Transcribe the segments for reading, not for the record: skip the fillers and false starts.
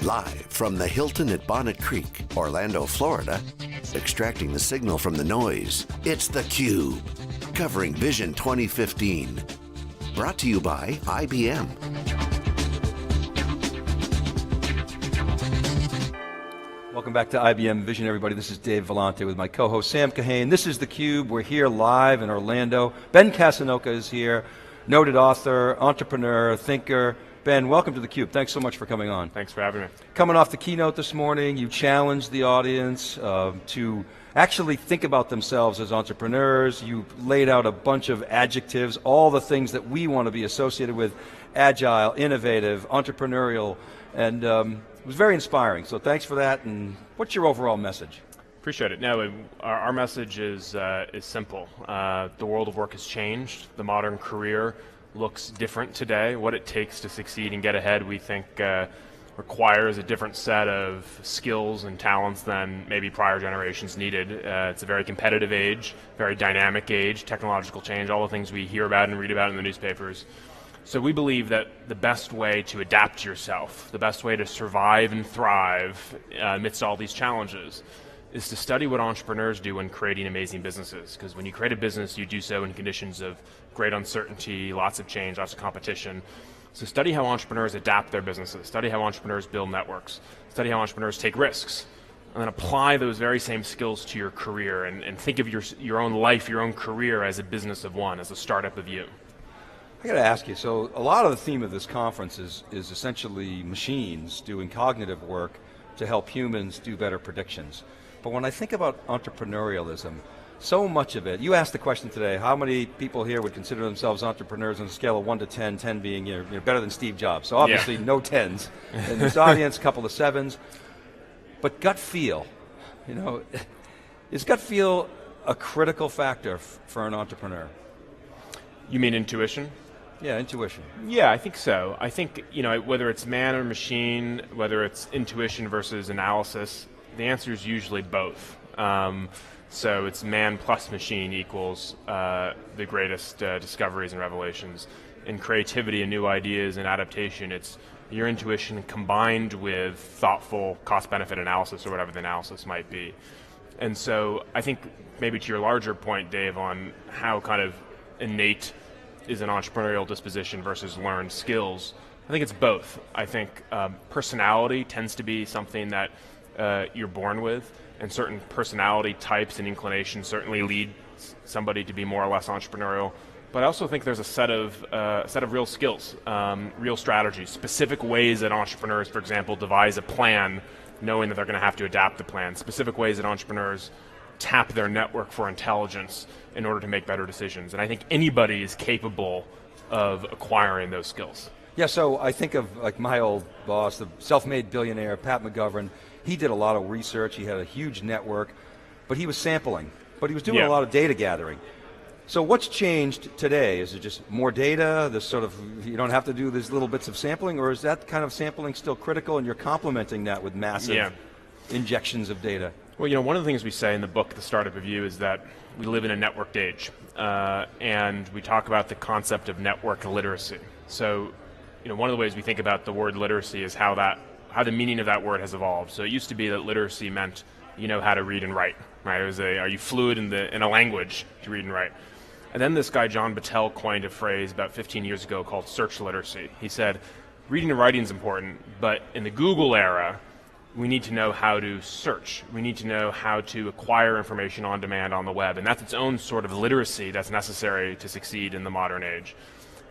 Live from the Hilton at Bonnet Creek, Orlando, Florida, extracting the signal from the noise, it's theCUBE, covering Vision 2015. Brought to you by IBM. Welcome back to IBM Vision, everybody. This is Dave Vellante with my co-host Sam Kahane. This is theCUBE. We're here live in Orlando. Ben Casnocha is here, noted author, entrepreneur, thinker. Ben, welcome to theCUBE. Thanks so much for coming on. Thanks for having me. Coming off the keynote this morning, you challenged the audience to actually think about themselves as entrepreneurs. You laid out a bunch of adjectives, all the things that we want to be associated with: agile, innovative, entrepreneurial, and it was very inspiring. So thanks for that. And what's your overall message? Appreciate it. No, our message is simple. The world of work has changed. The modern career looks different today. What it takes to succeed and get ahead, we think, requires a different set of skills and talents than maybe prior generations needed. It's a very competitive age, very dynamic age, technological change, all the things we hear about and read about in the newspapers. So we believe that the best way to adapt yourself, the best way to survive and thrive amidst all these challenges, is to study what entrepreneurs do when creating amazing businesses. Because when you create a business, you do so in conditions of great uncertainty, lots of change, lots of competition. So study how entrepreneurs adapt their businesses, study how entrepreneurs build networks, study how entrepreneurs take risks, and then apply those very same skills to your career and think of your own life, your own career as a business of one, as a startup of you. I got to ask you, so a lot of the theme of this conference is essentially machines doing cognitive work to help humans do better predictions. But when I think about entrepreneurialism, so much of it, you asked the question today, how many people here would consider themselves entrepreneurs on a scale of 1 to 10, 10 being you're better than Steve Jobs. So obviously no 10s. In this audience, a couple of 7s. But gut feel, is gut feel a critical factor for an entrepreneur? You mean intuition? Yeah, intuition. Yeah, I think so. I think, whether it's man or machine, whether it's intuition versus analysis, the answer is usually both. So it's man plus machine equals the greatest discoveries and revelations. In creativity and new ideas and adaptation, it's your intuition combined with thoughtful cost-benefit analysis or whatever the analysis might be. And so I think maybe to your larger point, Dave, on how kind of innate is an entrepreneurial disposition versus learned skills, I think it's both. I think personality tends to be something that you're born with, and certain personality types and inclinations certainly lead somebody to be more or less entrepreneurial. But I also think there's a set of real skills, real strategies, specific ways that entrepreneurs, for example, devise a plan knowing that they're going to have to adapt the plan, specific ways that entrepreneurs tap their network for intelligence in order to make better decisions. And I think anybody is capable of acquiring those skills. Yeah, so I think of like my old boss, the self-made billionaire, Pat McGovern. He did a lot of research, he had a huge network, but he was sampling, but he was doing a lot of data gathering. So what's changed today? Is it just more data, this sort of, you don't have to do these little bits of sampling, or is that kind of sampling still critical and you're complementing that with massive injections of data? Well, one of the things we say in the book, The Startup of You, is that we live in a networked age, and we talk about the concept of network literacy. So, one of the ways we think about the word literacy is how the meaning of that word has evolved. So it used to be that literacy meant you know how to read and write, right? It was are you fluid in a language to read and write? And then this guy, John Battelle, coined a phrase about 15 years ago called search literacy. He said, reading and writing is important, but in the Google era, we need to know how to search. We need to know how to acquire information on demand on the web, and that's its own sort of literacy that's necessary to succeed in the modern age.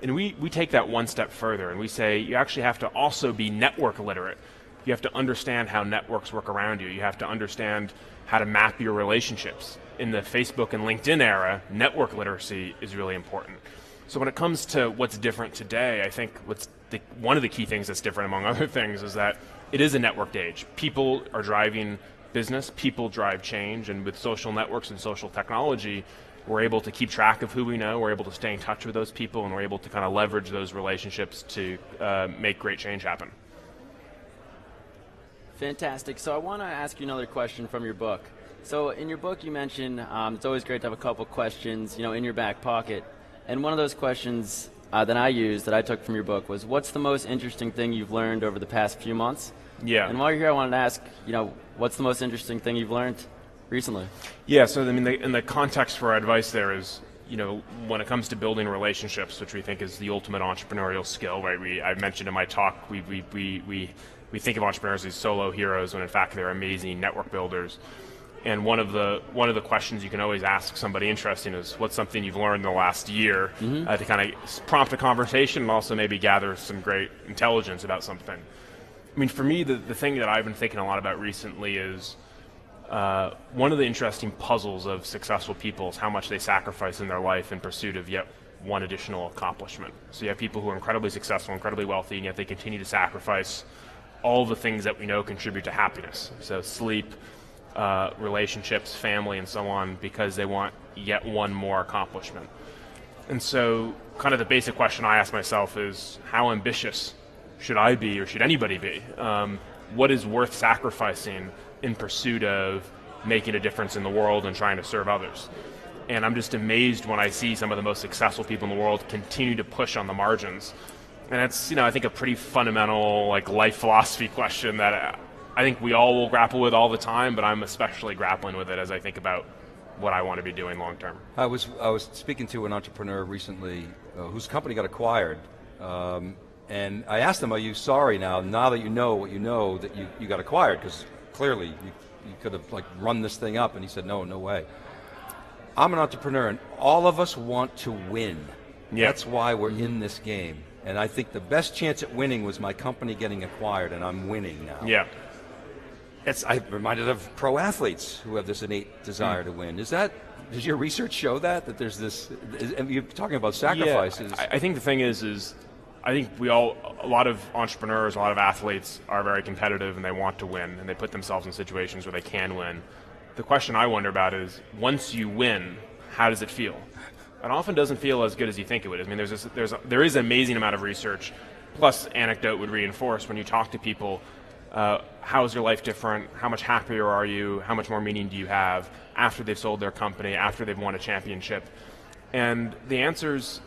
And we take that one step further, and we say you actually have to also be network literate. You have to understand how networks work around you. You have to understand how to map your relationships. In the Facebook and LinkedIn era, network literacy is really important. So when it comes to what's different today, I think one of the key things that's different, among other things, is that it is a networked age. People are driving business, people drive change, and with social networks and social technology, we're able to keep track of who we know, we're able to stay in touch with those people, and we're able to kind of leverage those relationships to make great change happen. Fantastic. So I want to ask you another question from your book. So in your book you mentioned it's always great to have a couple questions in your back pocket. And one of those questions that I used, that I took from your book, was what's the most interesting thing you've learned over the past few months? Yeah. And while you're here, I wanted to ask, what's the most interesting thing you've learned recently? Yeah, so I mean, in the context for our advice there is, when it comes to building relationships, which we think is the ultimate entrepreneurial skill, right? I mentioned in my talk, we think of entrepreneurs as solo heroes when in fact they're amazing network builders. And one of the questions you can always ask somebody interesting is, what's something you've learned in the last year, to kind of prompt a conversation and also maybe gather some great intelligence about something. I mean, for me, the thing that I've been thinking a lot about recently is one of the interesting puzzles of successful people is how much they sacrifice in their life in pursuit of yet one additional accomplishment. So you have people who are incredibly successful, incredibly wealthy, and yet they continue to sacrifice all the things that we know contribute to happiness. So sleep, relationships, family, and so on, because they want yet one more accomplishment. And so kind of the basic question I ask myself is, how ambitious should I be, or should anybody be? What is worth sacrificing in pursuit of making a difference in the world and trying to serve others? And I'm just amazed when I see some of the most successful people in the world continue to push on the margins. And it's, I think a pretty fundamental life philosophy question that I think we all will grapple with all the time, but I'm especially grappling with it as I think about what I want to be doing long term. I was speaking to an entrepreneur recently whose company got acquired, and I asked him, are you sorry now that you know what you know, that you got acquired? Because clearly you could have run this thing up. And he said, no way. I'm an entrepreneur, and all of us want to win. Yeah. That's why we're in this game. And I think the best chance at winning was my company getting acquired, and I'm winning now. Yeah. I'm reminded of pro athletes who have this innate desire to win. Does your research show that there's this? You're talking about sacrifices. Yeah, I think the thing is I think a lot of entrepreneurs, a lot of athletes are very competitive and they want to win, and they put themselves in situations where they can win. The question I wonder about is, once you win, how does it feel? It often doesn't feel as good as you think it would. I mean, there is an amazing amount of research, plus anecdote would reinforce when you talk to people. How is your life different? How much happier are you? How much more meaning do you have after they've sold their company, after they've won a championship? And the answers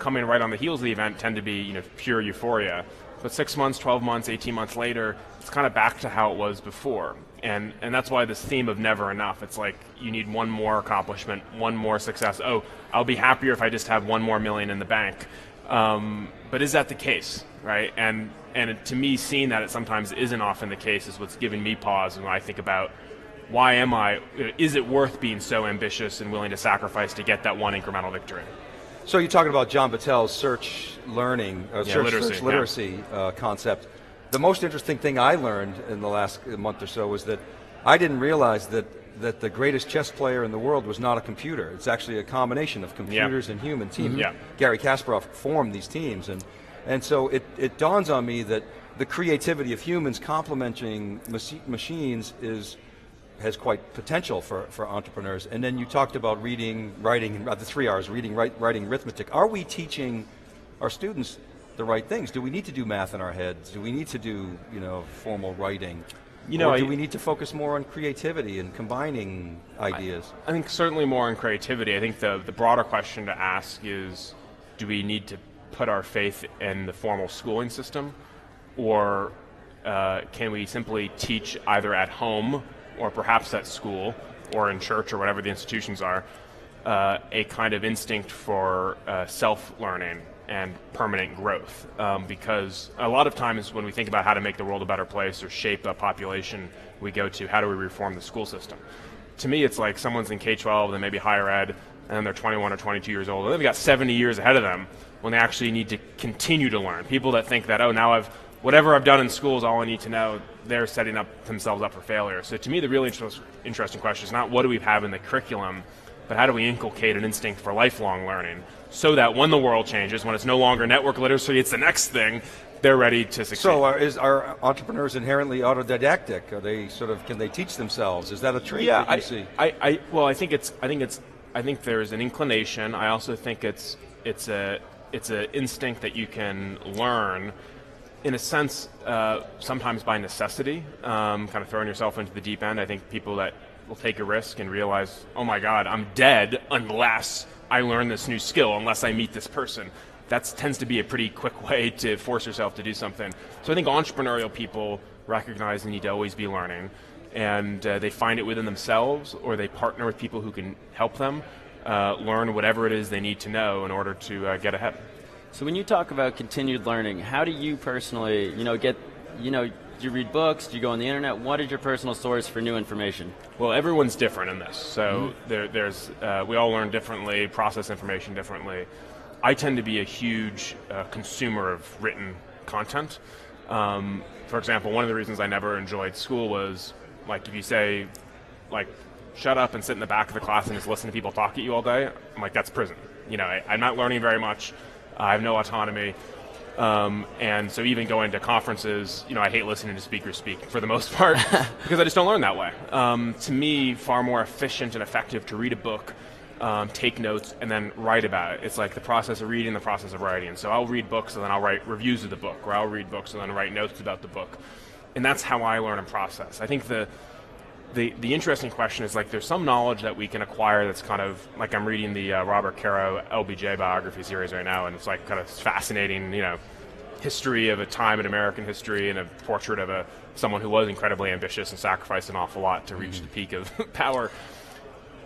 coming right on the heels of the event tend to be pure euphoria. But 6 months, 12 months, 18 months later, it's kind of back to how it was before. And that's why this theme of never enough. It's like you need one more accomplishment, one more success. Oh, I'll be happier if I just have $1 more million in the bank. But is that the case, right? And to me, seeing that it sometimes isn't often the case is what's giving me pause when I think about, why am I, is it worth being so ambitious and willing to sacrifice to get that one incremental victory? So you're talking about John Battelle's search literacy concept. The most interesting thing I learned in the last month or so was that I didn't realize that the greatest chess player in the world was not a computer. It's actually a combination of computers and human teams. Yeah. Gary Kasparov formed these teams, and so it dawns on me that the creativity of humans complementing machines has quite potential for entrepreneurs. And then you talked about reading, writing, the 3 R's, reading, writing, arithmetic. Are we teaching our students the right things? Do we need to do math in our heads? Do we need to do formal writing? Or do we need to focus more on creativity and combining ideas? I think certainly more on creativity. I think the broader question to ask is, do we need to put our faith in the formal schooling system, or can we simply teach either at home or perhaps at school or in church or whatever the institutions are, a kind of instinct for self-learning and permanent growth? Because a lot of times when we think about how to make the world a better place or shape a population, we go to, how do we reform the school system? To me, it's like someone's in K-12, then maybe higher ed, and then they're 21 or 22 years old, and they've got 70 years ahead of them when they actually need to continue to learn. People that think that, now whatever I've done in school is all I need to know, they're setting themselves up for failure. So to me, the really interesting question is not what do we have in the curriculum, but how do we inculcate an instinct for lifelong learning so that when the world changes, when it's no longer network literacy, it's the next thing, they're ready to succeed. So are entrepreneurs inherently autodidactic? Are they can they teach themselves? Is that a trait that you see? I think there's an inclination. I also think it's an instinct that you can learn, in a sense, sometimes by necessity, kind of throwing yourself into the deep end. I think people that will take a risk and realize, oh my God, I'm dead unless I learn this new skill, unless I meet this person. that tends to be a pretty quick way to force yourself to do something. So I think entrepreneurial people recognize they need to always be learning, and they find it within themselves, or they partner with people who can help them learn whatever it is they need to know in order to get ahead. So when you talk about continued learning, how do you personally, do you read books? Do you go on the internet? What is your personal source for new information? Well, everyone's different in this. So we all learn differently, process information differently. I tend to be a huge consumer of written content. For example, one of the reasons I never enjoyed school was, like, if you say, like, shut up and sit in the back of the class and just listen to people talk at you all day, I'm like, that's prison. I'm not learning very much. I have no autonomy. And so even going to conferences, I hate listening to speakers speak for the most part because I just don't learn that way. To me, far more efficient and effective to read a book, take notes, and then write about it. It's like the process of reading, the process of writing. So I'll read books and then I'll write reviews of the book, or I'll read books and then write notes about the book. And that's how I learn and process. I think the interesting question is, like, there's some knowledge that we can acquire that's kind of, like, I'm reading the Robert Caro LBJ biography series right now, and it's like kind of fascinating, history of a time in American history and a portrait of someone who was incredibly ambitious and sacrificed an awful lot to reach the peak of power.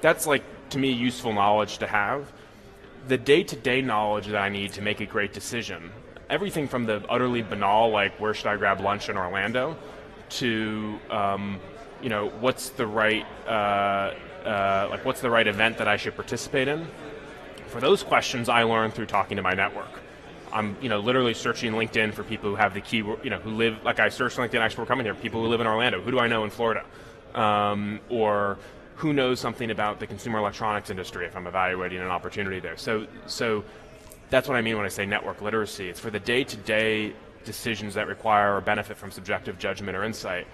That's, like, to me, useful knowledge to have. The day-to-day knowledge that I need to make a great decision, everything from the utterly banal, like, where should I grab lunch in Orlando, to what's the right event that I should participate in? For those questions, I learn through talking to my network. I'm literally searching LinkedIn for people who have the keyword, who live, like I searched LinkedIn actually for coming here, people who live in Orlando. Who do I know in Florida? Or who knows something about the consumer electronics industry if I'm evaluating an opportunity there. So that's what I mean when I say network literacy. It's for the day-to-day decisions that require or benefit from subjective judgment or insight.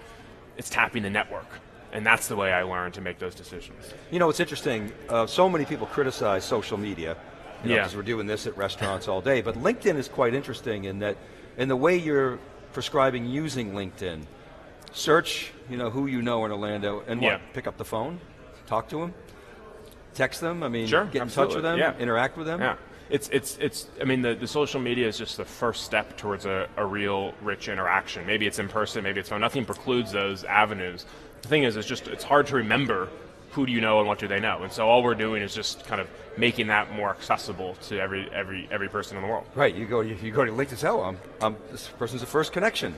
It's tapping the network, and that's the way I learn to make those decisions. It's interesting. So many people criticize social media, because we're doing this at restaurants all day. But LinkedIn is quite interesting in the way you're prescribing using LinkedIn. Search, who you know in Orlando, and pick up the phone, talk to them, text them. Sure, get in touch with them, interact with them. Yeah. The social media is just the first step towards a real rich interaction. Maybe it's in person, maybe it's phone. Nothing precludes those avenues. The thing is, it's hard to remember who do you know and what do they know. And so all we're doing is just kind of making that more accessible to every person in the world. Right. You go to LinkedIn and say, this person's the first connection.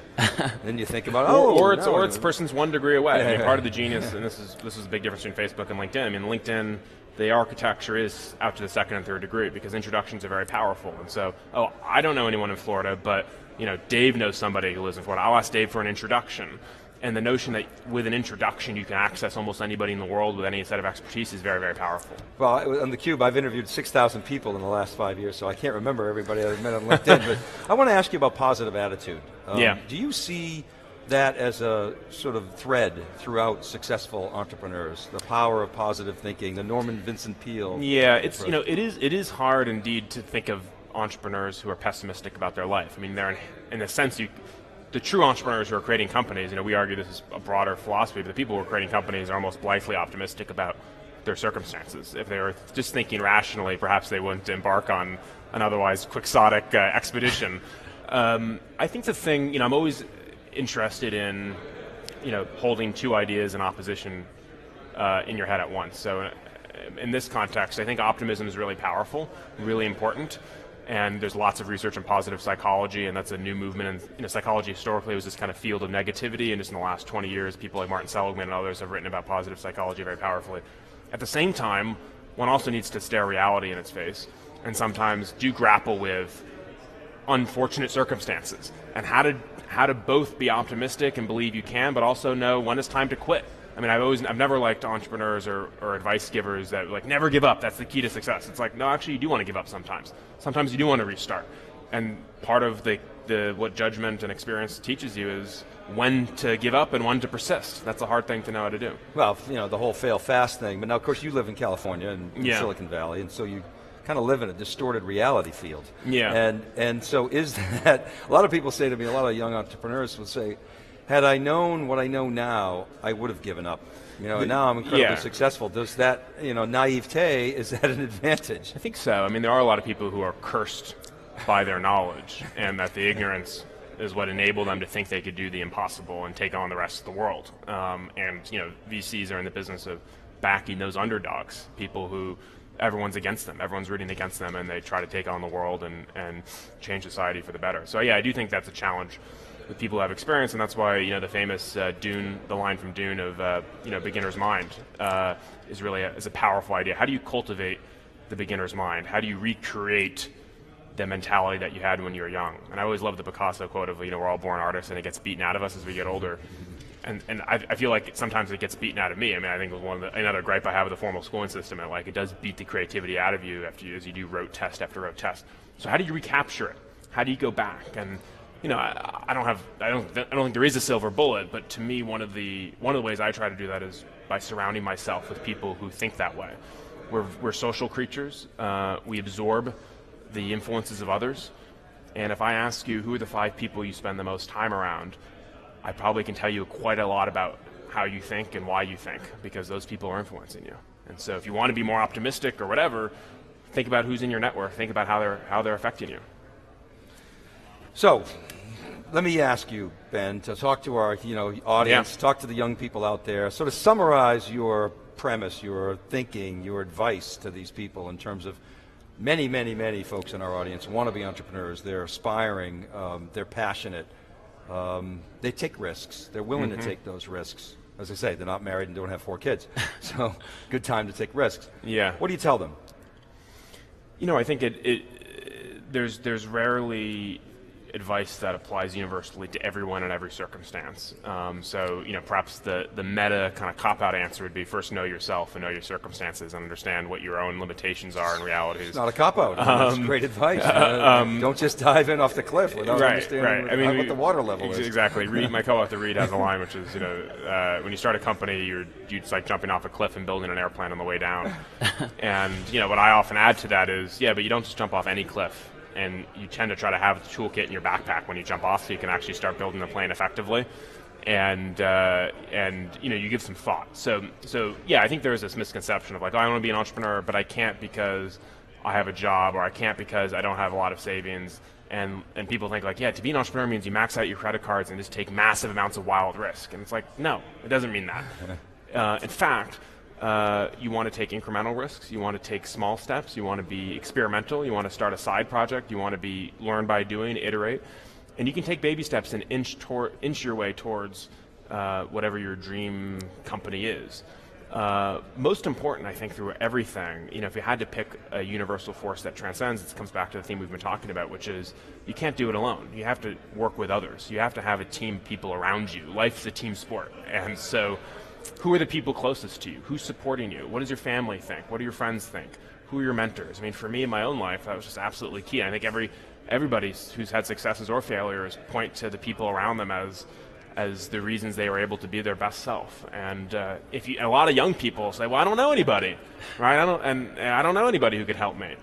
Then you think about or it's person's 1 degree away. Part of the genius, and this is a big difference between Facebook and LinkedIn. LinkedIn, the architecture is out to the 2nd and 3rd degree because introductions are very powerful. And so, I don't know anyone in Florida, but Dave knows somebody who lives in Florida. I'll ask Dave for an introduction. And the notion that with an introduction you can access almost anybody in the world with any set of expertise is very, very powerful. Well, on theCUBE, I've interviewed 6,000 people in the last 5 years, so I can't remember everybody I've met on LinkedIn. But I want to ask you about positive attitude. Do you see that as a sort of thread throughout successful entrepreneurs? The power of positive thinking, the Norman Vincent Peale. Yeah, it is hard indeed to think of entrepreneurs who are pessimistic about their life. They're in a sense the true entrepreneurs who are creating companies, we argue this is a broader philosophy, but the people who are creating companies are almost blithely optimistic about their circumstances. If they were just thinking rationally, perhaps they wouldn't embark on an otherwise quixotic expedition. I think the thing, I'm always interested in, holding two ideas in opposition in your head at once. So in this context, I think optimism is really powerful, really important. And there's lots of research on positive psychology, and that's a new movement. And psychology historically was this kind of field of negativity, and just in the last 20 years, people like Martin Seligman and others have written about positive psychology very powerfully. At the same time, one also needs to stare reality in its face, and sometimes do grapple with unfortunate circumstances, and how to both be optimistic and believe you can, but also know when it's time to quit. I've never liked entrepreneurs or advice givers that never give up. That's the key to success. It's like, no, actually you do want to give up sometimes. Sometimes you do want to restart. And part of what judgment and experience teaches you is when to give up and when to persist. That's a hard thing to know how to do. Well, the whole fail fast thing. But now, of course, you live in California and in Silicon Valley, and so you kind of live in a distorted reality field. Yeah. And so is that, a lot of people say to me, a lot of young entrepreneurs will say, had I known what I know now, I would have given up. And now I'm incredibly successful. Does that, naivete, is that an advantage? I think so. There are a lot of people who are cursed by their knowledge, and that the ignorance is what enabled them to think they could do the impossible and take on the rest of the world. And VCs are in the business of backing those underdogs, people who everyone's against them, everyone's rooting against them, and they try to take on the world and change society for the better. So yeah, I do think that's a challenge with people who have experience, and that's why the famous Dune, the line from Dune of beginner's mind is really is a powerful idea. How do you cultivate the beginner's mind? How do you recreate the mentality that you had when you were young? And I always love the Picasso quote of we're all born artists and it gets beaten out of us as we get older. And I feel like sometimes it gets beaten out of me. I mean, I think it was another gripe I have with the formal schooling system, and it does beat the creativity out of you as you do rote test after rote test. So how do you recapture it? How do you go back? And I don't think there is a silver bullet, but to me, one of the ways I try to do that is by surrounding myself with people who think that way. We're social creatures. We absorb the influences of others. And if I ask you who are the 5 people you spend the most time around, I probably can tell you quite a lot about how you think and why you think, because those people are influencing you. And so if you want to be more optimistic or whatever, think about who's in your network, think about how they're affecting you. So, let me ask you, Ben, to talk to our audience, talk to the young people out there, sort of summarize your premise, your thinking, your advice to these people in terms of many, many, many folks in our audience want to be entrepreneurs. They're aspiring, they're passionate, they take risks, they're willing to take those risks. As I say, they're not married and don't have 4 kids, so good time to take risks. Yeah. What do you tell them? I think there's rarely advice that applies universally to everyone in every circumstance. So perhaps the meta kind of cop-out answer would be first know yourself and know your circumstances and understand what your own limitations are and realities. It's not a cop-out. That's great advice. Don't just dive in off the cliff without understanding what the water level is. Exactly. My co-author Reed has a line which is, when you start a company, it's like jumping off a cliff and building an airplane on the way down. And what I often add to that is, but you don't just jump off any cliff. And you tend to try to have the toolkit in your backpack when you jump off so you can actually start building the plane effectively. And you give some thought. So I think there's this misconception of I want to be an entrepreneur, but I can't because I have a job, or I can't because I don't have a lot of savings. And people think to be an entrepreneur means you max out your credit cards and just take massive amounts of wild risk. And it's no, it doesn't mean that. In fact, you want to take incremental risks, you want to take small steps, you want to be experimental, you want to start a side project, you want to learn by doing, iterate, and you can take baby steps and inch your way towards whatever your dream company is. Most important, I think, through everything, if you had to pick a universal force that transcends, it comes back to the theme we've been talking about, which is you can't do it alone. You have to work with others. You have to have a team of people around you. Life's a team sport, and so who are the people closest to you? Who's supporting you? What does your family think? What do your friends think? Who are your mentors? I mean, for me in my own life, that was just absolutely key. I think everybody who's had successes or failures point to the people around them as the reasons they were able to be their best self. And a lot of young people say, well, I don't know anybody, right? I don't know anybody who could help me.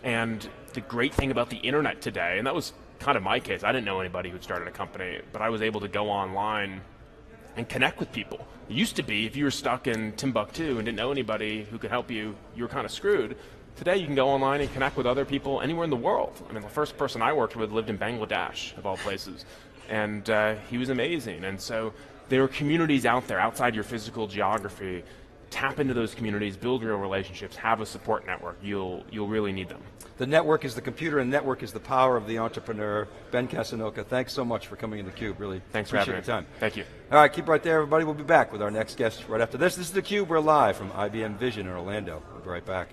And the great thing about the internet today, and that was kind of my case, I didn't know anybody who'd started a company, but I was able to go online and connect with people. It used to be if you were stuck in Timbuktu and didn't know anybody who could help you, you were kind of screwed. Today you can go online and connect with other people anywhere in the world. I mean, the first person I worked with lived in Bangladesh, of all places, and he was amazing. And so there are communities out there outside your physical geography. Tap into those communities, build real relationships, have a support network. You'll really need them. The network is the computer, and network is the power of the entrepreneur. Ben Casnocha, thanks so much for coming in theCUBE. Really thanks for having me. Appreciate your time. Thank you. All right, keep right there, everybody. We'll be back with our next guest right after this. This is theCUBE. We're live from IBM Vision in Orlando. We'll be right back.